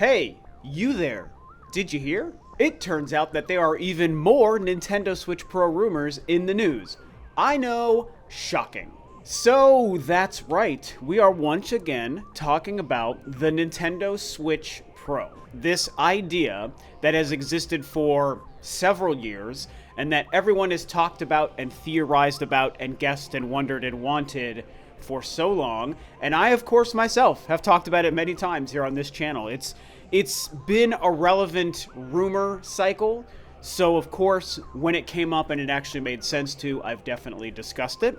Hey, you there. Did you hear? It turns out that there are even more Nintendo Switch Pro rumors in the news. I know, shocking. So that's right, we are once again talking about the Nintendo Switch Pro. This idea that has existed for several years and that everyone has talked about and theorized about and guessed and wondered and wanted for so long, and I, of course, myself have talked about it many times here on this channel. It's been a relevant rumor cycle, so of course, when it came up and it actually made sense to, I've definitely discussed it.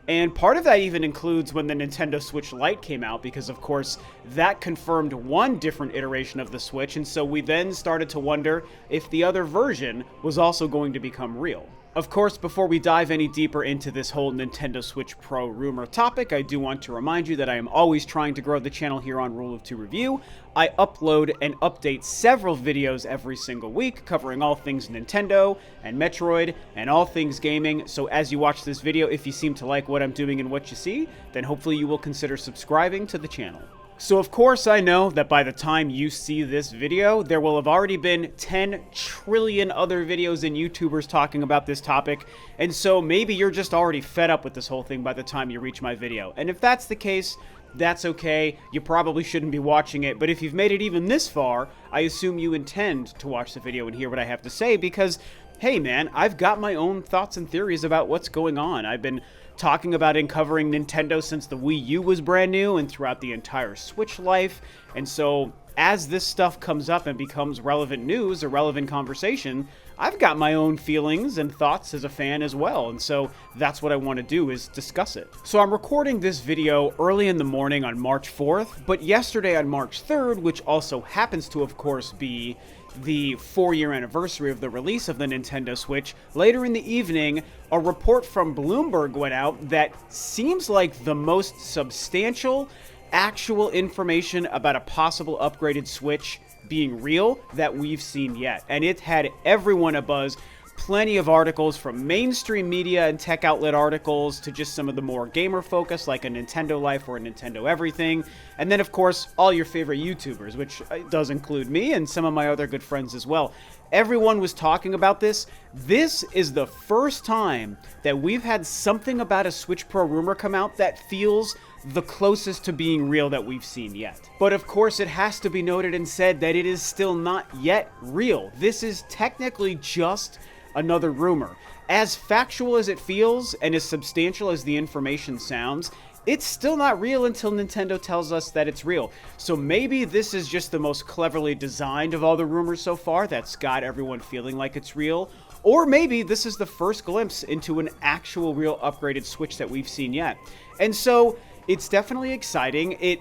And part of that even includes when the Nintendo Switch Lite came out, because of course that confirmed one different iteration of the Switch, and so we then started to wonder if the other version was also going to become real. Of course, before we dive any deeper into this whole Nintendo Switch Pro rumor topic, I do want to remind you that I am always trying to grow the channel here on Rule of Two Review. I upload and update several videos every single week covering all things Nintendo and Metroid and all things gaming, so as you watch this video, if you seem to like what I'm doing and what you see, then hopefully you will consider subscribing to the channel. So of course I know that by the time you see this video, there will have already been 10 trillion other videos and YouTubers talking about this topic, and so maybe you're just already fed up with this whole thing by the time you reach my video. And if that's the case, that's okay, you probably shouldn't be watching it, but if you've made it even this far, I assume you intend to watch the video and hear what I have to say, because hey man, I've got my own thoughts and theories about what's going on. I've been talking about and covering Nintendo since the Wii U was brand new and throughout the entire Switch life, and so as this stuff comes up and becomes relevant news or relevant conversation, I've got my own feelings and thoughts as a fan as well, and so that's what I want to do, is discuss it. So I'm recording this video early in the morning on March 4th, but yesterday on March 3rd, which also happens to of course be the 4-year anniversary of the release of the Nintendo Switch, later in the evening, a report from Bloomberg went out that seems like the most substantial actual information about a possible upgraded Switch being real that we've seen yet. And it had everyone abuzz. Plenty of articles from mainstream media and tech outlet articles to just some of the more gamer focused like a Nintendo Life or a Nintendo Everything. And then of course, all your favorite YouTubers, which does include me and some of my other good friends as well. Everyone was talking about this. This is the first time that we've had something about a Switch Pro rumor come out that feels the closest to being real that we've seen yet. But of course, it has to be noted and said that it is still not yet real. This is technically just another rumor. As factual as it feels and as substantial as the information sounds, it's still not real until Nintendo tells us that it's real. So maybe this is just the most cleverly designed of all the rumors so far that's got everyone feeling like it's real. Or maybe this is the first glimpse into an actual real upgraded Switch that we've seen yet. And so it's definitely exciting. It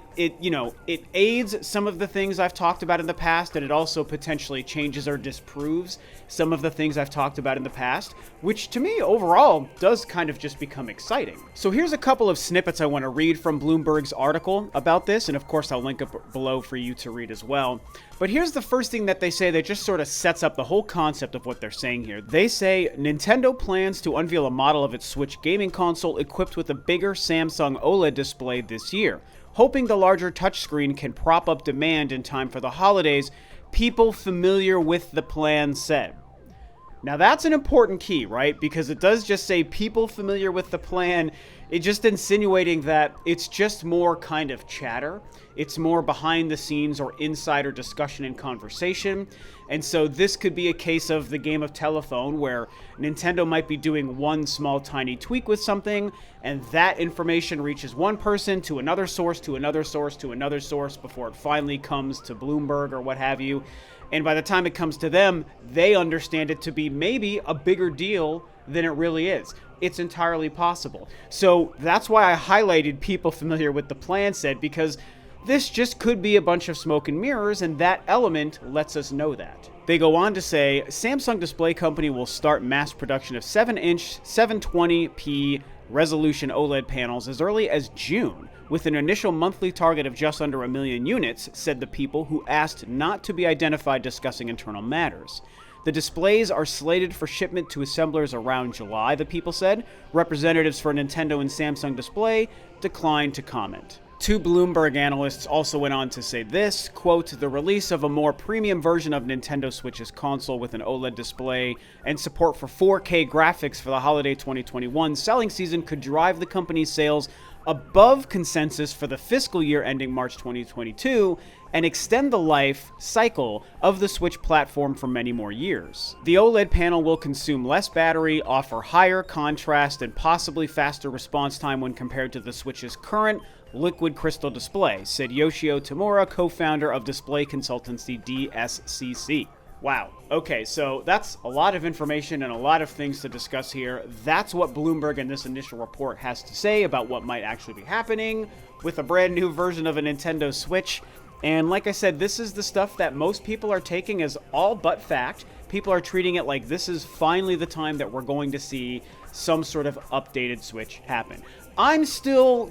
aids some of the things I've talked about in the past, and it also potentially changes or disproves some of the things I've talked about in the past, which to me overall does kind of just become exciting. So here's a couple of snippets I want to read from Bloomberg's article about this, and of course I'll link up below for you to read as well. But here's the first thing that they say that just sort of sets up the whole concept of what they're saying here. They say Nintendo plans to unveil a model of its Switch gaming console equipped with a bigger Samsung OLED display this year. Hoping the larger touchscreen can prop up demand in time for the holidays, people familiar with the plan said. Now that's an important key, right? Because it does just say people familiar with the plan. It's just insinuating that it's just more kind of chatter. It's more behind the scenes or insider discussion and conversation. And so this could be a case of the game of telephone where Nintendo might be doing one small tiny tweak with something, and that information reaches one person to another source, to another source, to another source before it finally comes to Bloomberg or what have you. And by the time it comes to them, they understand it to be maybe a bigger deal than it really is. It's entirely possible. So that's why I highlighted people familiar with the plan said, because this just could be a bunch of smoke and mirrors, and that element lets us know that. They go on to say, Samsung Display Company will start mass production of 7-inch 720p resolution OLED panels as early as June, with an initial monthly target of just under 1 million units, said the people who asked not to be identified discussing internal matters. The displays are slated for shipment to assemblers around July, the people said. Representatives for Nintendo and Samsung Display declined to comment. Two Bloomberg analysts also went on to say this, quote, "The release of a more premium version of Nintendo Switch's console with an OLED display and support for 4K graphics for the holiday 2021 selling season could drive the company's sales above consensus for the fiscal year ending March 2022 and extend the life cycle of the Switch platform for many more years. The OLED panel will consume less battery, offer higher contrast, and possibly faster response time when compared to the Switch's current liquid crystal display," said Yoshio Tamura, co-founder of display consultancy DSCC. Wow. Okay, so that's a lot of information and a lot of things to discuss here. That's what Bloomberg in this initial report has to say about what might actually be happening with a brand new version of a Nintendo Switch. And like I said, this is the stuff that most people are taking as all but fact. People are treating it like this is finally the time that we're going to see some sort of updated Switch happen. I'm still,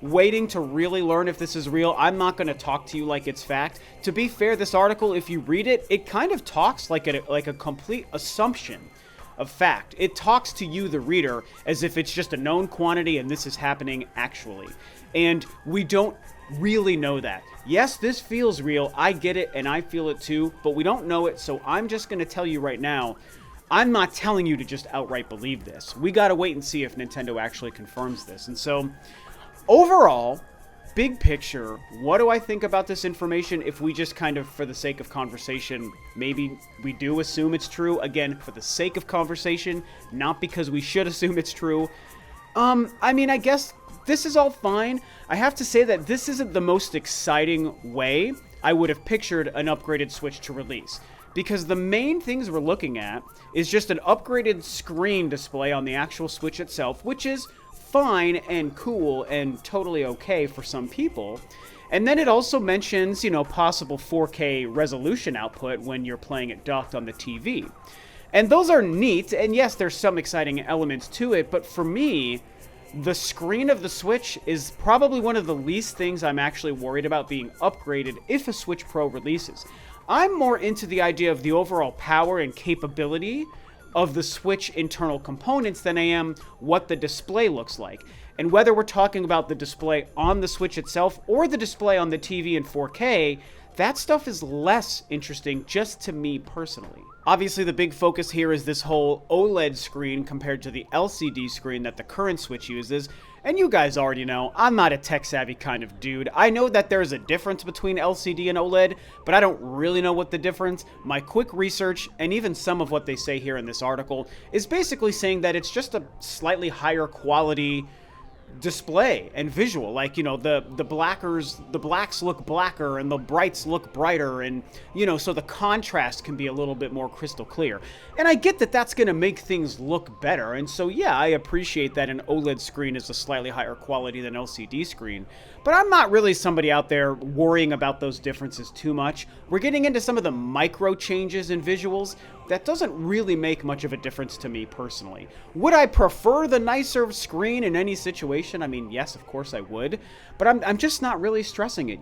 waiting to really learn if this is real. I'm not going to talk to you like it's fact. To be fair, this article, if you read it, it kind of talks like a complete assumption of fact. It talks to you, the reader, as if it's just a known quantity and this is happening actually. And we don't really know that. Yes, this feels real. I get it and I feel it too, but we don't know it. So I'm just going to tell you right now, I'm not telling you to just outright believe this. We got to wait and see if Nintendo actually confirms this. And so, overall, big picture, what do I think about this information if we just kind of, for the sake of conversation, maybe we do assume it's true? Again, for the sake of conversation, not because we should assume it's true. I guess this is all fine. I have to say that this isn't the most exciting way I would have pictured an upgraded Switch to release. Because the main things we're looking at is just an upgraded screen display on the actual Switch itself, which is fine and cool and totally okay for some people. And then it also mentions, possible 4K resolution output when you're playing it docked on the TV. And those are neat, and yes, there's some exciting elements to it, but for me, the screen of the Switch is probably one of the least things I'm actually worried about being upgraded if a Switch Pro releases. I'm more into the idea of the overall power and capability of the Switch internal components than I am what the display looks like. And whether we're talking about the display on the Switch itself or the display on the TV in 4K, that stuff is less interesting just to me personally. Obviously, the big focus here is this whole OLED screen compared to the LCD screen that the current Switch uses. And you guys already know, I'm not a tech-savvy kind of dude. I know that there's a difference between LCD and OLED, but I don't really know what the difference. My quick research, and even some of what they say here in this article, is basically saying that it's just a slightly higher quality display and visual. Like, the blacks look blacker and the brights look brighter, and so the contrast can be a little bit more crystal clear. And I get that that's going to make things look better, and so yeah, I appreciate that an OLED screen is a slightly higher quality than LCD screen, but I'm not really somebody out there worrying about those differences too much. We're getting into some of the micro changes in visuals that doesn't really make much of a difference to me personally. Would I prefer the nicer screen in any situation? I mean, yes, of course I would, but I'm just not really stressing it,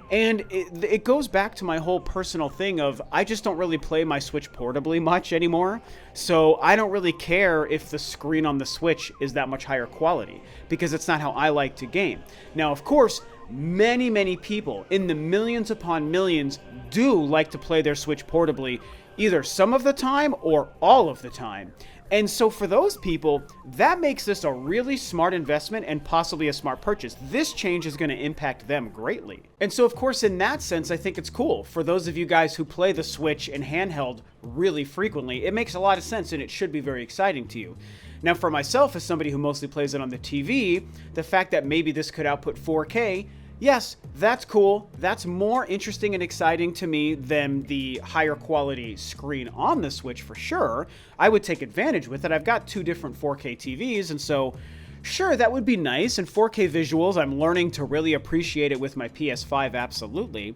And it goes back to my whole personal thing of I just don't really play my Switch portably much anymore, so I don't really care if the screen on the Switch is that much higher quality, because it's not how I like to game. Now, of course, many people, in the millions upon millions, do like to play their Switch portably, either some of the time or all of the time. And so for those people, that makes this a really smart investment and possibly a smart purchase. This change is going to impact them greatly. And so, of course, in that sense, I think it's cool. For those of you guys who play the Switch in handheld really frequently, it makes a lot of sense and it should be very exciting to you. Now, for myself, as somebody who mostly plays it on the TV, the fact that maybe this could output 4K, yes, that's cool. That's more interesting and exciting to me than the higher quality screen on the Switch for sure. I would take advantage with it. I've got two different 4K TVs, and so sure, that would be nice. And 4K visuals, I'm learning to really appreciate it with my PS5, absolutely.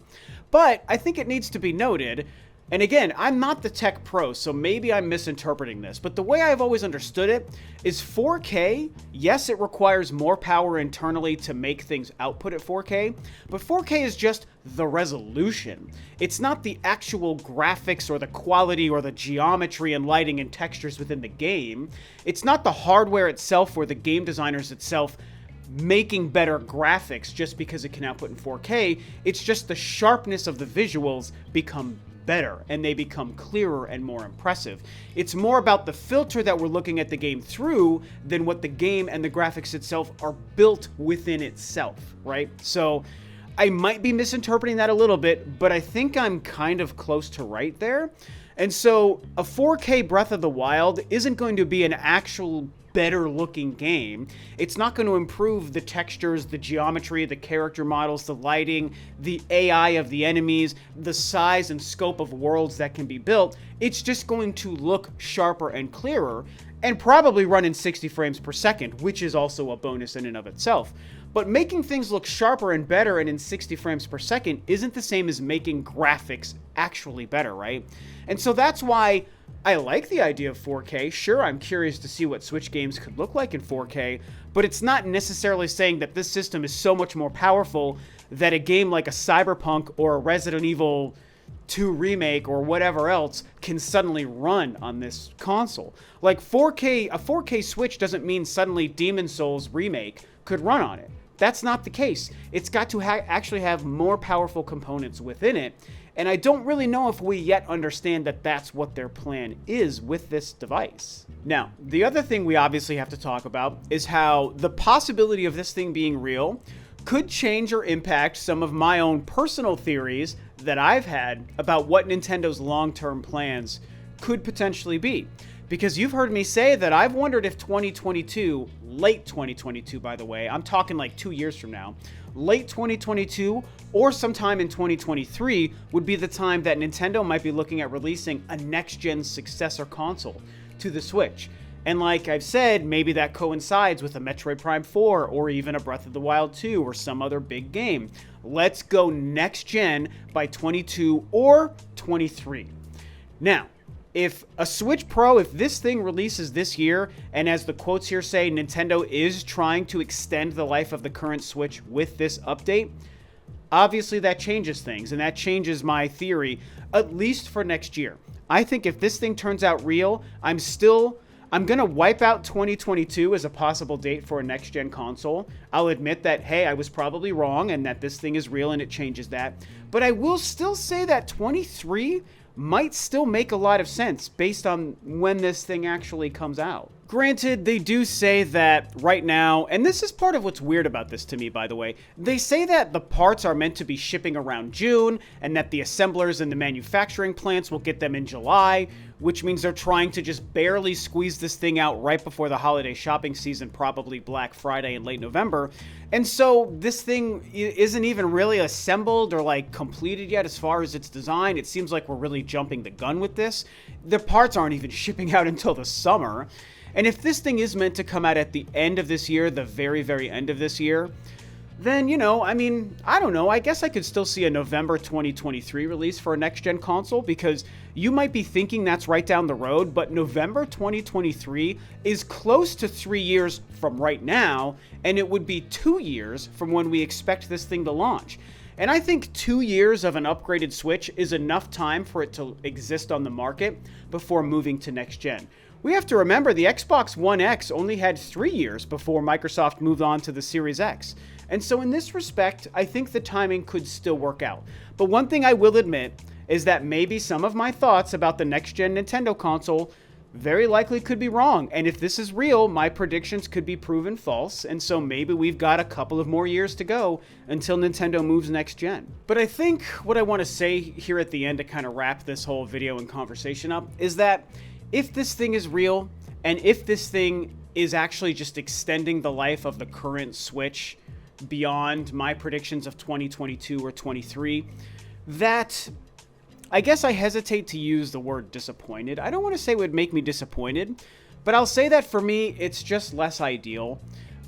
But I think it needs to be noted, and again, I'm not the tech pro, so maybe I'm misinterpreting this, but the way I've always understood it is 4K, yes, it requires more power internally to make things output at 4K, but 4K is just the resolution. It's not the actual graphics or the quality or the geometry and lighting and textures within the game. It's not the hardware itself or the game designers itself making better graphics just because it can output in 4K. It's just the sharpness of the visuals become better and they become clearer and more impressive. It's more about the filter that we're looking at the game through than what the game and the graphics itself are built within itself, right? So I might be misinterpreting that a little bit, but I think I'm kind of close to right there. And so a 4K Breath of the Wild isn't going to be an actual better looking game. It's not going to improve the textures, the geometry, the character models, the lighting, the AI of the enemies, the size and scope of worlds that can be built. It's just going to look sharper and clearer and probably run in 60 frames per second, which is also a bonus in and of itself. But making things look sharper and better and in 60 frames per second isn't the same as making graphics actually better, right? And so that's why I like the idea of 4K. Sure, I'm curious to see what Switch games could look like in 4K, but it's not necessarily saying that this system is so much more powerful that a game like a Cyberpunk or a Resident Evil 2 remake or whatever else can suddenly run on this console. Like a 4K Switch doesn't mean suddenly Demon's Souls remake could run on it. That's not the case. It's got to actually have more powerful components within it. And I don't really know if we yet understand that that's what their plan is with this device. Now, the other thing we obviously have to talk about is how the possibility of this thing being real could change or impact some of my own personal theories that I've had about what Nintendo's long-term plans could potentially be. Because you've heard me say that I've wondered if 2022, late 2022 by the way, I'm talking like 2 years from now, late 2022 or sometime in 2023 would be the time that Nintendo might be looking at releasing a next-gen successor console to the Switch. And like I've said, maybe that coincides with a Metroid Prime 4 or even a Breath of the Wild 2 or some other big game. Let's go next-gen by 22 or 23. Now, if a Switch Pro, if this thing releases this year, and as the quotes here say, Nintendo is trying to extend the life of the current Switch with this update, obviously that changes things, and that changes my theory, at least for next year. I think if this thing turns out real, I'm going to wipe out 2022 as a possible date for a next-gen console. I'll admit that, hey, I was probably wrong, and that this thing is real, and it changes that. But I will still say that 23 might still make a lot of sense based on when this thing actually comes out. Granted, they do say that right now, and this is part of what's weird about this to me, by the way, they say that the parts are meant to be shipping around June, and that the assemblers and the manufacturing plants will get them in July, which means they're trying to just barely squeeze this thing out right before the holiday shopping season, probably Black Friday in late November. And so this thing isn't even really assembled or like completed yet as far as its design. It seems like we're really jumping the gun with this. The parts aren't even shipping out until the summer. And if this thing is meant to come out at the end of this year, the very, very end of this year, then, you know, I mean, I don't know. I guess I could still see a November 2023 release for a next-gen console, because you might be thinking that's right down the road, but November 2023 is close to 3 years from right now, and it would be 2 years from when we expect this thing to launch. And I think 2 years of an upgraded Switch is enough time for it to exist on the market before moving to next-gen. We have to remember the Xbox One X only had 3 years before Microsoft moved on to the Series X. And so in this respect, I think the timing could still work out. But one thing I will admit is that maybe some of my thoughts about the next-gen Nintendo console very likely could be wrong. And if this is real, my predictions could be proven false. And so maybe we've got a couple of more years to go until Nintendo moves next-gen. But I think what I want to say here at the end to kind of wrap this whole video and conversation up is that if this thing is real, and if this thing is actually just extending the life of the current Switch beyond my predictions of 2022 or 23, that I guess I hesitate to use the word disappointed. I don't want to say it would make me disappointed, but I'll say that for me, it's just less ideal.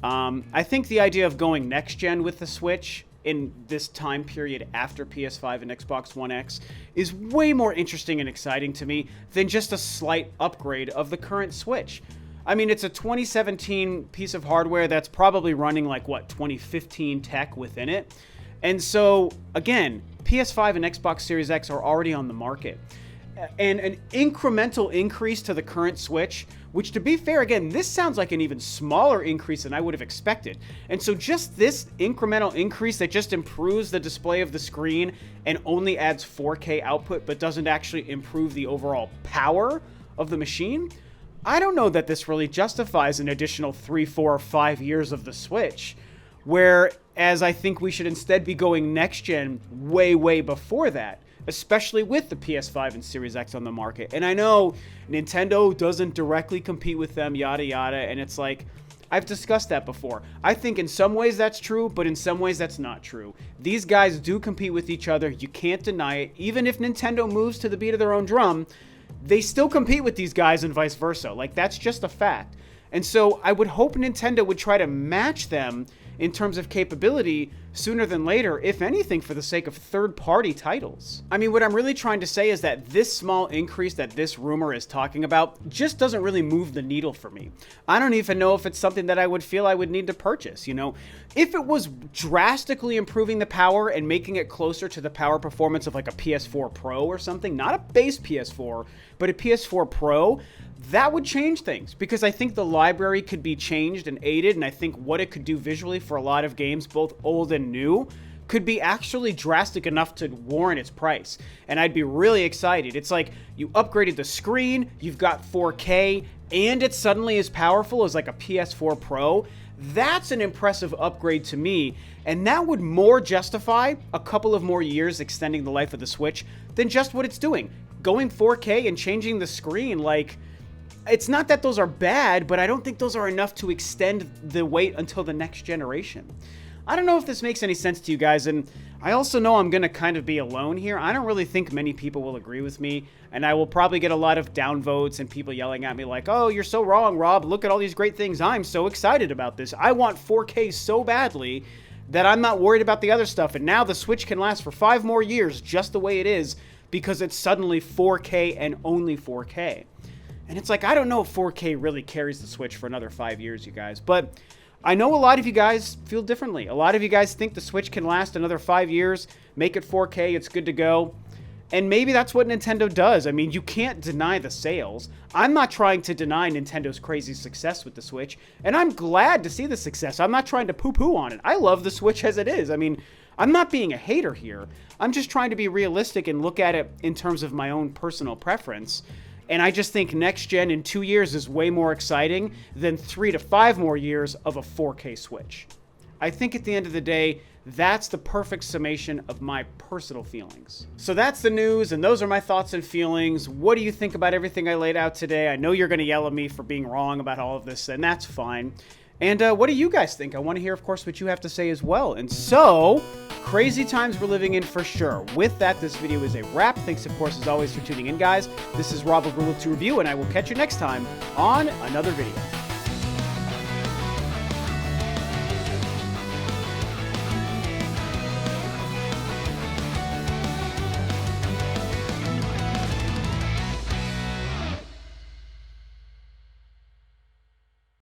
I think the idea of going next gen with the Switch in this time period after PS5 and Xbox One X is way more interesting and exciting to me than just a slight upgrade of the current Switch. I mean, it's a 2017 piece of hardware that's probably running like, what, 2015 tech within it. And so, again, PS5 and Xbox Series X are already on the market. and an incremental increase to the current Switch, which, to be fair, again, this sounds like an even smaller increase than I would have expected. And so just this incremental increase that just improves the display of the screen and only adds 4K output but doesn't actually improve the overall power of the machine, I don't know that this really justifies an additional 3, 4, or 5 years of the Switch, whereas I think we should instead be going next gen way, way before that, especially with the PS5 and Series X on the market. And I know Nintendo doesn't directly compete with them, yada yada, and it's like, I've discussed that before. I think in some ways that's true, but in some ways that's not true. These guys do compete with each other, you can't deny it. Even if Nintendo moves to the beat of their own drum, they still compete with these guys and vice versa. Like, that's just a fact. And so I would hope Nintendo would try to match them in terms of capability sooner than later, if anything, for the sake of third-party titles. I mean, what I'm really trying to say is that this small increase that this rumor is talking about just doesn't really move the needle for me. I don't even know if it's something that I would feel I would need to purchase, you know? If it was drastically improving the power and making it closer to the power performance of like a PS4 Pro or something, not a base PS4, but a PS4 Pro, that would change things, because I think the library could be changed and aided, and I think what it could do visually for a lot of games, both old and new, could be actually drastic enough to warrant its price. And I'd be really excited. It's like you upgraded the screen, you've got 4K, and it's suddenly as powerful as like a PS4 Pro. That's an impressive upgrade to me, and that would more justify a couple of more years extending the life of the Switch than just what it's doing. Going 4K and changing the screen, like, it's not that those are bad, but I don't think those are enough to extend the wait until the next generation. I don't know if this makes any sense to you guys, and I also know I'm going to kind of be alone here. I don't really think many people will agree with me, and I will probably get a lot of downvotes and people yelling at me like, oh, you're so wrong, Rob. Look at all these great things. I'm so excited about this. I want 4K so badly that I'm not worried about the other stuff, and now the Switch can last for 5 more years just the way it is because it's suddenly 4K and only 4K. And it's like, I don't know if 4K really carries the Switch for another 5 years, you guys. But I know a lot of you guys feel differently. A lot of you guys think the Switch can last another 5 years, make it 4K, it's good to go. And maybe that's what Nintendo does. I mean, you can't deny the sales. I'm not trying to deny Nintendo's crazy success with the Switch. And I'm glad to see the success. I'm not trying to poo-poo on it. I love the Switch as it is. I mean, I'm not being a hater here. I'm just trying to be realistic and look at it in terms of my own personal preference. And I just think next gen in 2 years is way more exciting than 3 to 5 more years of a 4K Switch. I think at the end of the day, that's the perfect summation of my personal feelings. So that's the news, and those are my thoughts and feelings. What do you think about everything I laid out today? I know you're going to yell at me for being wrong about all of this, and that's fine. And what do you guys think? I want to hear, of course, what you have to say as well. And so, crazy times we're living in for sure. With that, this video is a wrap. Thanks, of course, as always, for tuning in, guys. This is Rob of Rule 2 Review, and I will catch you next time on another video.